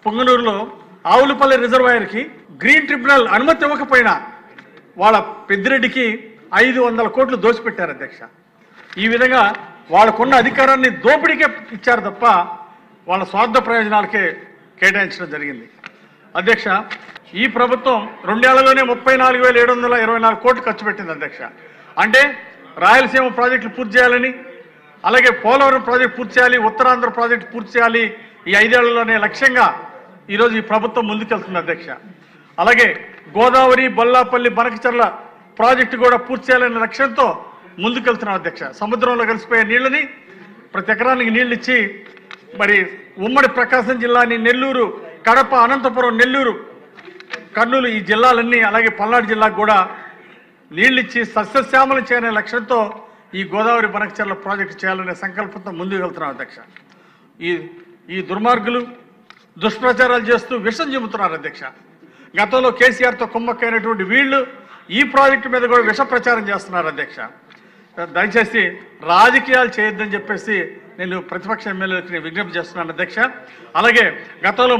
పొంగనూరులో Avulapalli రిజర్వాయర్కి green tribunal అనుమతి ఇవ్వకపోయినా వాళ్ళ పెద్దిరెడ్డికి 500 కోట్లు దోచిపెట్టారు అధ్యక్ష. ఈ విధంగా వాళ్ళకున్న అధికారాన్ని దోపిడీకే ఇచ్చారు తప్ప వాళ్ళ స్వార్థ ప్రయోజనాలకే కేటాయించడం జరిగింది. అధ్యక్ష, ఈ ప్రభుత్వం 2 ఏళ్లలోనే 34,724 కోట్లు ఖర్చు పెట్టింది అధ్యక్ష. అంటే రాయలసీమ ప్రాజెక్టులు పూర్తి చేయాలని, అలాగే పోలవరం ప్రాజెక్టు పూర్తి చేయాలి, ఉత్తరాంధ్ర ప్రాజెక్టు పూర్తి చేయాలి, ఈ 5 ఏళ్లలోనే లక్ష్యంగా ఈరోజు ఈ ప్రభుత్వం ముందుకెళ్తుంది అధ్యక్ష. అలాగే గోదావరి, బొల్లాపల్లి, బనకచర్ల ప్రాజెక్టు కూడా పూర్తి చేయాలనే లక్ష్యంతో ముందుకెళ్తున్నాం అధ్యక్ష. సముద్రంలో కలిసిపోయే నీళ్ళని ప్రతి ఎకరానికి నీళ్ళు ఇచ్చి మరి ఉమ్మడి ప్రకాశం జిల్లాని నెల్లూరు, కడప, అనంతపురం, నెల్లూరు, కర్నూలు ఈ జిల్లాలన్నీ, అలాగే పల్నాడు జిల్లాకు కూడా నీళ్ళిచ్చి సస్యశ్యామలం చేయనే లక్ష్యంతో ఈ గోదావరి బనకచర్ల ప్రాజెక్టు చేయాలనే సంకల్పంతో ముందుకు వెళ్తున్నాం అధ్యక్ష. ఈ దుర్మార్గులు దుష్ప్రచారాలు చేస్తూ విషం చెబుతున్నారు అధ్యక్ష. గతంలో కేసీఆర్తో కుమ్మక్కైనటువంటి వీళ్ళు ఈ ప్రాజెక్టు మీద కూడా విష ప్రచారం చేస్తున్నారు అధ్యక్ష. దయచేసి రాజకీయాలు చేయొద్దని చెప్పేసి నేను ప్రతిపక్ష ఎమ్మెల్యేలకు విజ్ఞప్తి చేస్తున్నాను అధ్యక్ష. అలాగే గతంలో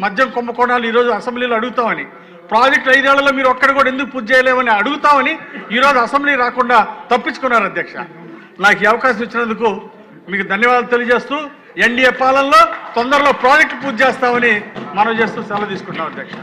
మద్యం కుంభకోణాలు ఈరోజు అసెంబ్లీలో అడుగుతామని, ప్రాజెక్టు 5 ఏళ్లలో మీరు ఒక్కడ కూడా ఎందుకు పూర్తి చేయలేమని అడుగుతామని ఈరోజు అసెంబ్లీ రాకుండా తప్పించుకున్నారు అధ్యక్ష. నాకు ఈ అవకాశం ఇచ్చినందుకు మీకు ధన్యవాదాలు తెలియజేస్తూ ఎన్డీఏ పాలనలో తొందరలో ప్రాజెక్టు పూర్తి చేస్తామని మనం చేస్తూ సెలవు తీసుకుంటున్నాం అధ్యక్ష.